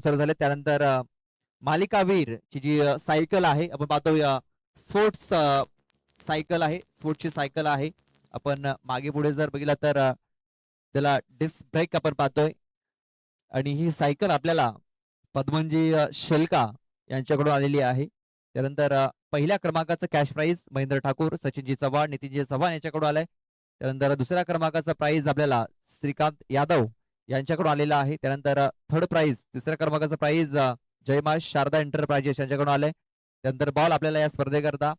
Sir झाले. त्यानंतर मालिकावीर ची जी सायकल आहे आपण पाहतो स्पोर्ट्स सायकल आहे, स्पोर्ट्सची सायकल आहे. आपण मागे पुढे जर बघितलं तर त्याला डिस्क ब्रेक आपण पाहतोय आणि ही सायकल आपल्याला पद्मनजी शेलका यांच्याकडून आलेली आहे. त्यानंतर पहिल्या क्रमांकाचं कॅश प्राइज महेंद्र ठाकूर, सचिनजी चव्हाण, नितीनजी चव्हाण यांच्याकडून आलंय. त्यानंतर दुसऱ्या क्रमांकाचं प्राइज आपल्याला श्रीकांत यादव यांच्याकडून आलेला आहे. त्यानंतर थर्ड प्राइज तिसऱ्या क्रमांकाचं प्राइज जयमाश शारदा एंटरप्राइजेस यांच्याकडून आलंय. त्यानंतर बॉल आपल्याला या स्पर्धेकरता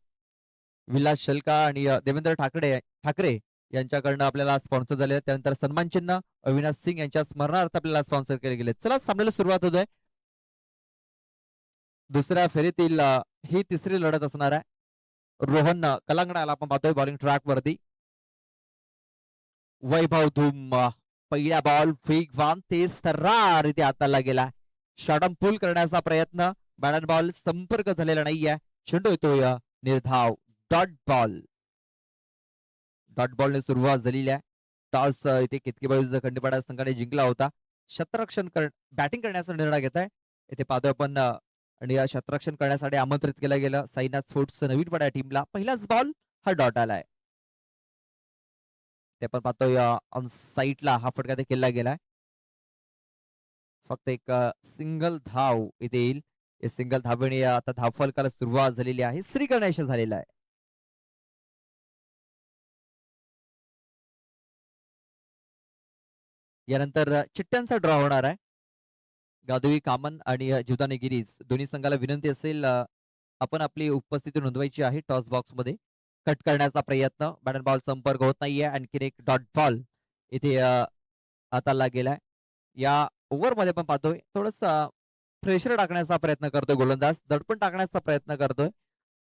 विलास शलका आणि देवेंद्र ठाकरे यांच्याकडनं आपल्याला स्पॉन्सर झाले. त्यानंतर सन्मान चिन्ह अविनाश सिंग यांच्या स्मरणार्थ आपल्याला स्पॉन्सर केले गेले. चला सामन्याला सुरुवात होत आहे. दुसऱ्या फेरीतील ही तिसरी लढत असणार आहे. रोहन कलांगडाला आपण पाहतोय बॉलिंग ट्रॅक वरती. वैभव धूम पहिला बॉल वेगवान तेज तर्रार इथे हाताला गेला. शॉर्टम पुल करण्याचा प्रयत्न, बॅट अँड बॉल संपर्क झालेला नाहीये. चेंडू येतोय निर्धाव डॉट बॉल. डॉट बॉलने सुरुवात झालेली आहे. टॉस इथे केतकीबाई खंडीपाडा संघाने जिंकला होता. क्षेत्ररक्षण बॅटिंग करण्याचा निर्णय घेत आहे. इथे पाहतोय आपण आणि या क्षेत्ररक्षण करण्यासाठी आमंत्रित केलं गेलं साईनाथ स्पोर्ट्स नवीन पड्या टीमला. पहिलाच बॉल हा डॉट आलाय. ते आपण पाहतोय ऑन साईडला हा फटका ते केला गेलाय. फक्त एक सिंगल धाव इथे येईल. सिंगल धावेने आता धावफलकाला सुरुवात झालेली आहे. श्रीगणेश झालेला आहे. यानंतर चिट्ट्यांचा ड्रॉ होणार आहे. गादवी कामन आणि जीवदानी गिरीज दोन्ही संघाला विनंती असेल आपण आपली उपस्थिती नोंदवायची आहे. टॉस बॉक्स मध्ये कट करण्याचा प्रयत्न, बॅट अँड बॉल संपर्क होत नाहीये. आणखीन एक डॉट बॉल इथे हाताला गेलाय. या ओव्हर मध्ये पण पाहतोय थोडस प्रेशर टाकण्याचा प्रयत्न करतोय गोलंदाज, दडपण टाकण्याचा प्रयत्न करतोय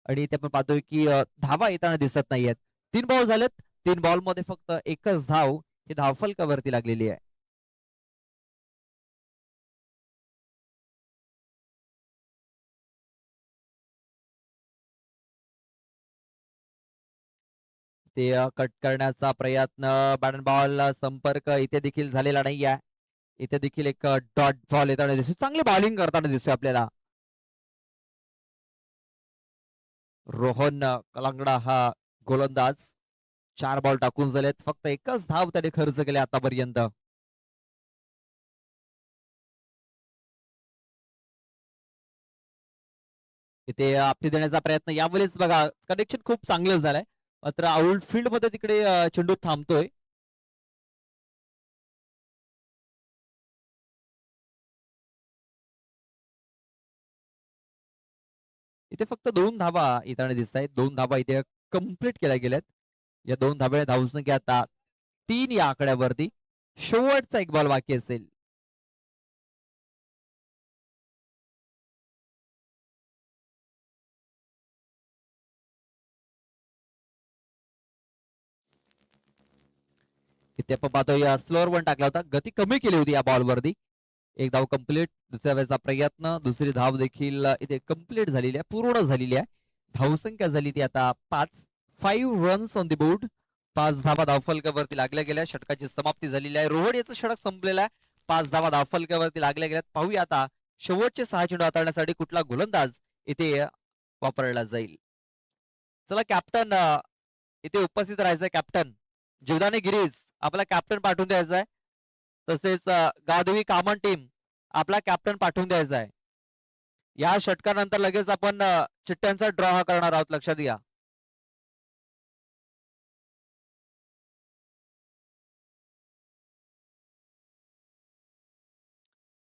आणि ते पण पाहतोय की धावा येताना दिसत नाहीयेत. 3 बॉल झालेत. 3 बॉल मध्ये फक्त एकच धाव ही धावफलकावरती लागलेली आहे. ते कट करण्याचा प्रयत्न, बॅट अँड बॉल संपर्क इथे देखील झालेला नाही आहे. इथे देखील एक डॉट बॉल येताना दिसतो. चांगली बॉलिंग करताना दिसतोय आपल्याला. रोहन कलांगडा हा गोलंदाज 4 बॉल टाकून झालेत. फक्त एकच धाव त्याने खर्च केले आतापर्यंत. इथे आपली देण्याचा प्रयत्न यावेळेस बघा कनेक्शन खूप चांगलं झालंय. मात्र आउटफील्ड मध्ये तिकडे चेंडू थांबतोय. इथे फक्त 2 धावा येताना दिसत आहेत. 2 धावा इथे कंप्लीट केल्या गेल्यात. या 2 धाब्याने धावसंख्या आता 3 या आकड्यावरती. शेवटचा एक बॉल बाकी असेल. इथे आपण पाहतोय स्लोअर वन टाकला होता, गती कमी केली होती या बॉलवरती. एक धाव कंप्लीट. दुसऱ्या वेळेचा प्रयत्न, दुसरी धाव देखील इथे कंप्लीट झालेली आहे, पूर्ण झालेली आहे. धावसंख्या झाली ती आता 5. 5 रन्स ऑन द बोर्ड. 5 धावा धावफलकावरती लागल्या गेल्या. षटकाची समाप्ती झालेली आहे. रोहन याचं षटक संपलेलं आहे. 5 धावा धावफलकावरती लागल्या गेल्यात. पाहूया आता शेवटचे 6 चेंडू हाताळण्यासाठी कुठला गोलंदाज इथे वापरला जाईल. चला कॅप्टन इथे उपस्थित राहायचंय. कॅप्टन जीवदानी गिरीज आपला कॅप्टन पाठवून द्यायचा आहे. तसेच गादवी कामन टीम आपला कॅप्टन पाठवून द्यायचा आहे. या षटकानंतर लगेच आपण चिट्ट्यांचा ड्रॉ हा करणार आहोत, लक्षात घ्या.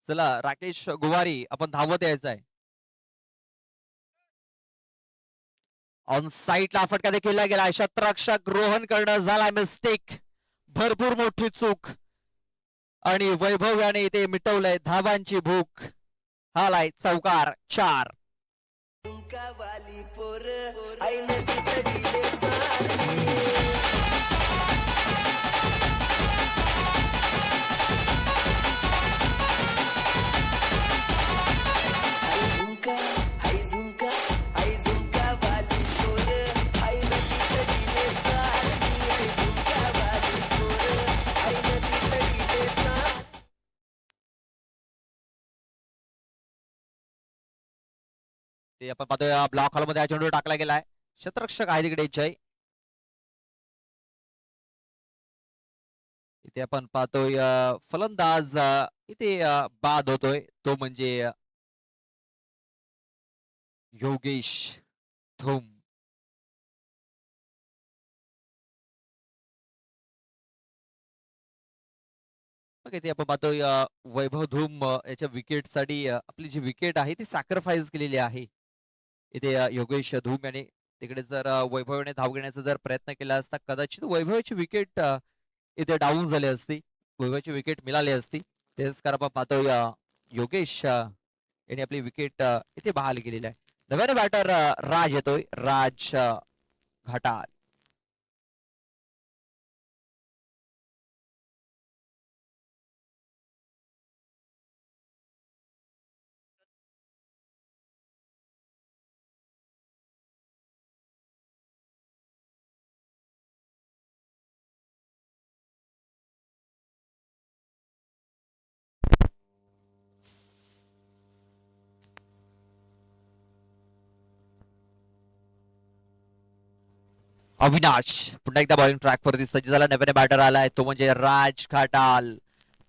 चला राकेश गुवारी आपण धावत यायचं आहे. ऑन साईडला फटका देखील गेला. क्षेत्ररक्षक रोहन करणं झाला मिस्टेक, भरपूर मोठी चूक आणि वैभव याने इथे मिटवलंय धावांची भूक. हालाय चौकार 4. इथे आपण पाहतोय ब्लॉक हॉल मध्ये हा चेंडू टाकला गेलाय. क्षेत्ररक्षक आहे तिकडे जय. इथे आपण पाहतोय फलंदाज इथे बाद होतोय, तो म्हणजे योगेश धूम. बघा इथे आपण पाहतोय वैभव धूम याच्या विकेट साठी आपली जी विकेट आहे ती सॅक्रिफाईस केलेली आहे. इथे योगेश धूम याने तिकडे जर वैभवने धाव घेण्याचा जर प्रयत्न केला असता कदाचित वैभवची विकेट इथे डाऊन झाली असती, वैभवची विकेट मिळाली असती. तेच कारण आपण पाहतोय योगेश याने आपली विकेट इथे बहाल केलेली आहे. नव्याने बॅटर राज येतोय, राज घाटाल. अविनाश पुन्हा एकदा बॉलिंग ट्रॅक वरती सज्ज झाला. नव्याने बॅटर आलाय, तो म्हणजे राज घाटाल.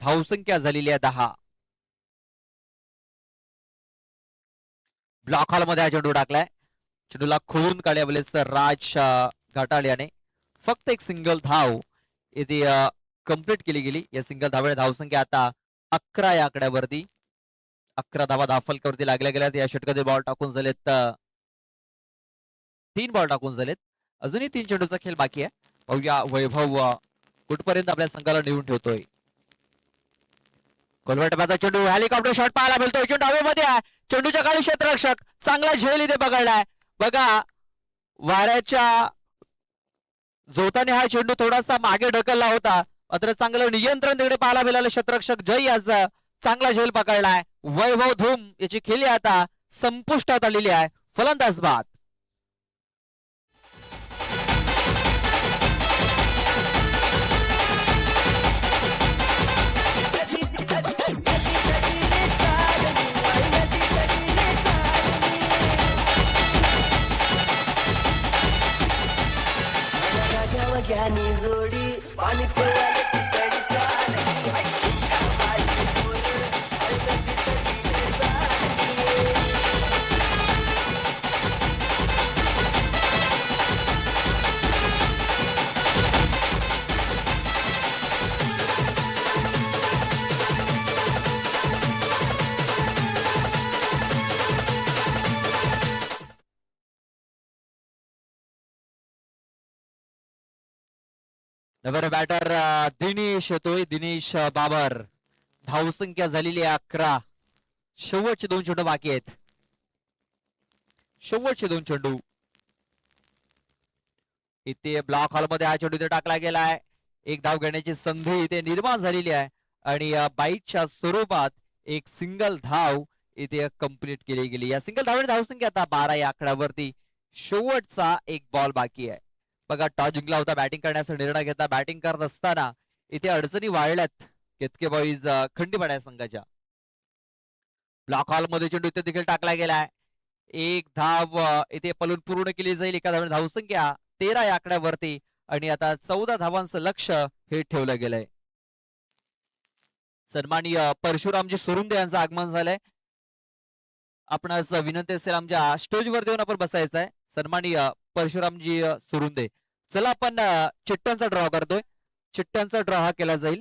धावसंख्या झालेली आहे 10. ब्लॉक हॉल मध्ये हा चेंडू टाकलाय, चेंडूला खोलून काढल्या राज घाटाल याने फक्त एक सिंगल धाव इथे कंप्लीट केली गेली. या सिंगल धावेने धावसंख्या आता 11 या आकड्यावरती. 11 धावा धावफलकावरती लागल्या गेल्यात. या षटकातील बॉल टाकून झालेत 3 बॉल टाकून झालेत. अजूनही 3 चेंडूचा खेळ बाकी आहे. पाहूया वैभव कुठपर्यंत आपल्या संघाला नेऊन ठेवतोय. कोलवटबाचा चेंडू, हेलिकॉप्टर शॉट पाहायला मिळतोय. चेंडू हवेमध्ये आहे, चेंडूच्या खाली क्षेत्ररक्षक चांगला झेल इथे पकडलाय. बघा वाऱ्याच्या जोताने हा चेंडू थोडासा मागे ढकलला होता, मात्र चांगलं नियंत्रण तिकडे पाहायला मिळालं. क्षेत्ररक्षक जय आज चांगला झेल पकडलाय. वैभव धूम याची खेळी आता संपुष्टात आलेली आहे. फलंदाज बाद. जोडी पाणी नवीन बॅटर दिनेश येतोय, दिनेश बाबर. धावसंख्या झालेली आहे 11. शेवटचे 2 चेंडू बाकी आहेत. शेवटचे 2 चेंडू. इथे ब्लॉक हॉल मध्ये हा चेंडू इथे टाकला गेलाय. एक धाव घेण्याची संधी इथे निर्माण झालेली आहे आणि बाईटच्या स्वरूपात एक सिंगल धाव इथे कंप्लीट केली गेली. या सिंगल धावेने धावसंख्या आता 12 या आकड्यावरती. शेवटचा एक बॉल बाकी आहे. बघा टॉस जिंकला होता, बॅटिंग करण्याचा निर्णय घेतला. बॅटिंग करत असताना इथे अडचणी वाढल्यात केतके बॉईज खंडीपाड्या संघाच्या. ब्लॉक हॉल मध्ये चेंडू इथे देखील टाकला गेलाय. एक धाव इथे पलून पूर्ण केली जाईल. एका धावेने धावसंख्या 13 या आकड्यावरती आणि आता 14 धावांचं लक्ष हे ठेवलं गेलंय. सन्माननीय परशुरामजी सुरुंदे यांचं आगमन झालंय. आपणास विनंती असेल आमच्या स्टेजवर देऊन आपण बसायचं आहे. सन्माननीय परशुरामजी सुरुंदे. चला आपण चिठ्ठ्यांचा ड्रॉ करतोय. चिठ्ठ्यांचा ड्रॉ हा केला जाईल.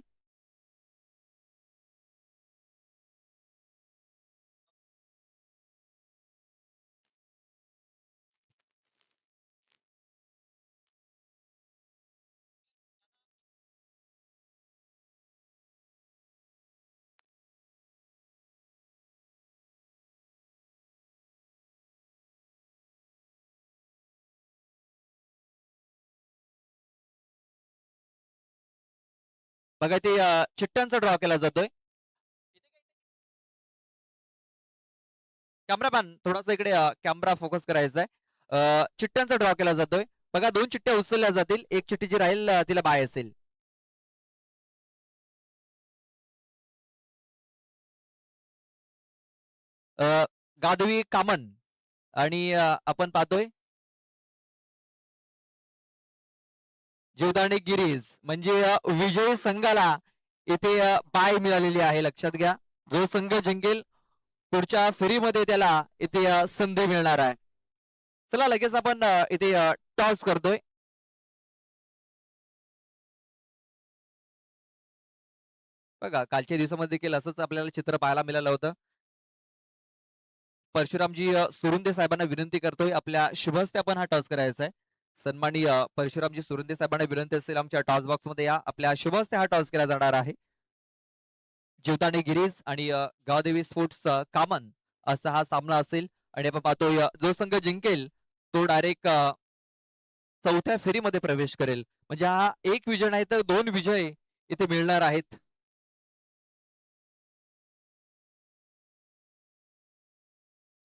बघा ते चिठ्ठ्यांचा ड्रॉ केला जातोय. कॅमेरामॅन थोडासा इकडे कॅमेरा फोकस करायचा आहे. चिठ्ठ्यांचा ड्रॉ केला जातोय. बघा 2 चिठ्ठ्या उचलल्या जातील. एक चिठ्ठी जी राहील तिला बाय असेल. गाढवी कामन आणि आपण पाहतोय जीवदानी गिरीज म्हणजे विजयी संघाला इथे बाय मिळालेली आहे. लक्षात घ्या, जो संघ जिंकेल पुढच्या फेरीमध्ये त्याला इथे संधी मिळणार आहे. चला लगेच आपण इथे टॉस करतोय. बघा, कालच्या दिवसामध्ये देखील असंच आपल्याला चित्र पाहायला मिळालं होतं. परशुरामजी सुरुंदे साहेबांना विनंती करतोय, आपल्या शुभ हस्ते आपण हा टॉस करायचा आहे. सन्माननीय परशुरामजी सुरुंदे साहेबांना विनंती असेल, आमच्या टॉस बॉक्स मध्ये या, आपल्या शुभ हस्ते हा टॉस केला जाणार आहे. जीवदानी गिरीज आणि गावदेवी स्पोर्ट्स कामन असा हा सामना असेल. आणि आपण पाहतोय जो संघ जिंकेल तो डायरेक्ट चौथ्या फेरीमध्ये प्रवेश करेल. म्हणजे हा एक विजय नाही तर 2 विजय इथे मिळणार आहेत.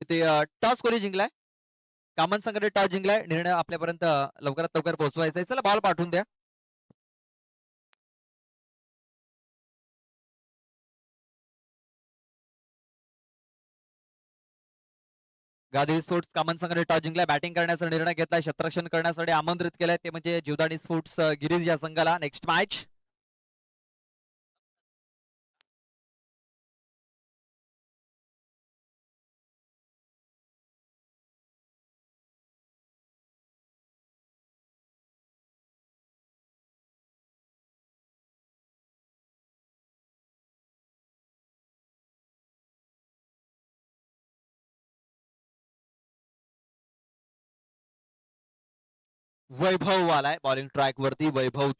इथे टॉस कोणी जिंकलाय? कामन संघाने टॉस जिंकलाय. निर्णय आपल्यापर्यंत लवकरात लवकर पोहोचवायचा आहे. चला बॉल पाठवून द्या. गादी स्पोर्ट्स कामन संघाने टॉस जिंकलाय. बॅटिंग करण्याचा निर्णय घेतलाय. क्षेत्ररक्षण करण्यासाठी आमंत्रित केलंय ते म्हणजे जीवदानी स्पोर्ट्स गिरीज या संघाला. नेक्स्ट मॅच वैभव आलाय बॉलिंग ट्रॅक वरती. वैभव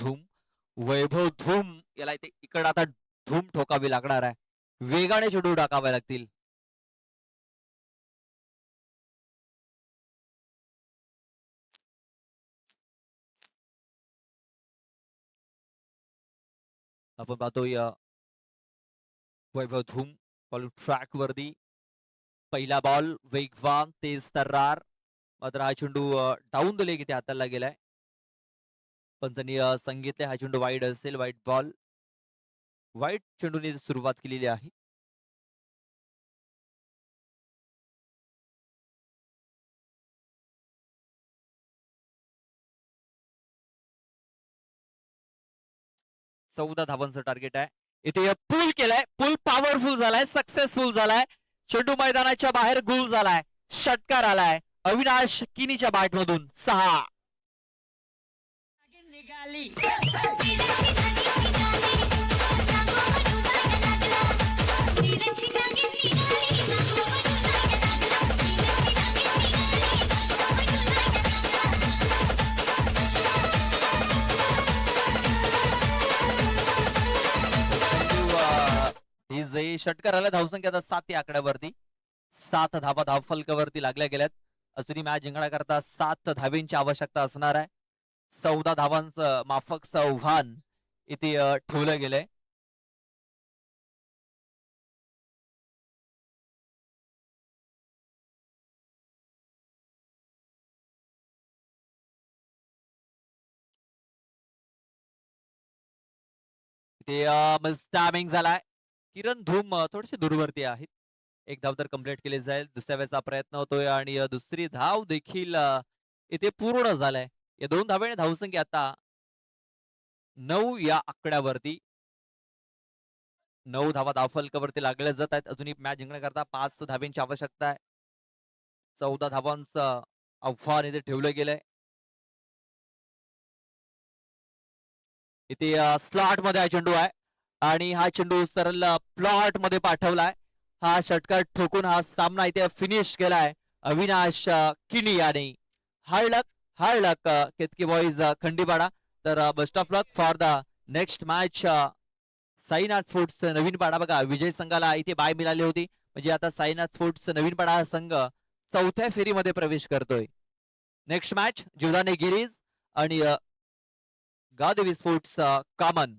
धूम याला इथे इकडे आता धूम ठोकावी लागणार आहे. वेगाने चेंडू टाकावे लागतील. आपण पाहतोय वैभव धूम बॉलिंग ट्रॅक वरती. पहिला बॉल वेगवान तेज तर्रार, मात्र हा चेंडू डाऊन दिले की ते हाताला गेलाय. पंचांनी सांगितले हा चेंडू वाईड असेल. वाईट बॉल, वाईट चेंडूने सुरुवात केलेली आहे. चौदा धावांचं टार्गेट आहे. इथे पूल केलाय. पूल पॉवरफुल झालाय, सक्सेसफुल झालाय. चेंडू मैदानाच्या बाहेर गुल झालाय. षटकार आलाय अविनाश किनीच्या बॅट मधून. 6 षटकार आला. धावसंख्या आता 7 या आकड्यावरती. 7 धावा धाव फलकावरती लागल्या गेल्यात. अजूनही मॅच जिंकण्याकरता 7 धावेंची आवश्यकता असणार आहे. 14 धावांचं माफक आव्हान इथे ठेवलं गेलंय. इथे टायमिंग झालाय. किरण धूम थोडेसे दूरवरती आहेत. एक धाव तर कंप्लीट केली जाईल. दुसऱ्या वेळेचा प्रयत्न होतोय आणि दुसरी धाव देखील इथे पूर्ण झालाय. या 2 धावेने धावसंख्या आता 9 या आकड्यावरती. 9 धावा धावफलकावरती लागल्या जात आहेत. अजूनही मॅच जिंकण्याकरता 5 धावेंची आवश्यकता आहे. 14 धावांचं आव्हान इथे ठेवलं गेलंय. इथे स्लॉट मध्ये हा चेंडू आहे आणि हा चेंडू सरळ प्लॉट मध्ये पाठवलाय. हा षटकार ठोकून हा सामना इथे फिनिश केलाय अविनाश किनी याने. Hard luck Ketaki boys Khandipada. तर best of luck for the next match. Sainath sports Navin Pada. बघा, विजय संघाला इथे बाय मिळाली होती. म्हणजे आता साईनाथ स्पोर्ट्स नवीन पाडा संघ चौथ्या फेरीमध्ये प्रवेश करतोय. नेक्स्ट मॅच जीवदानी गिरीज आणि गावदेवी स्पोर्ट्स कामन.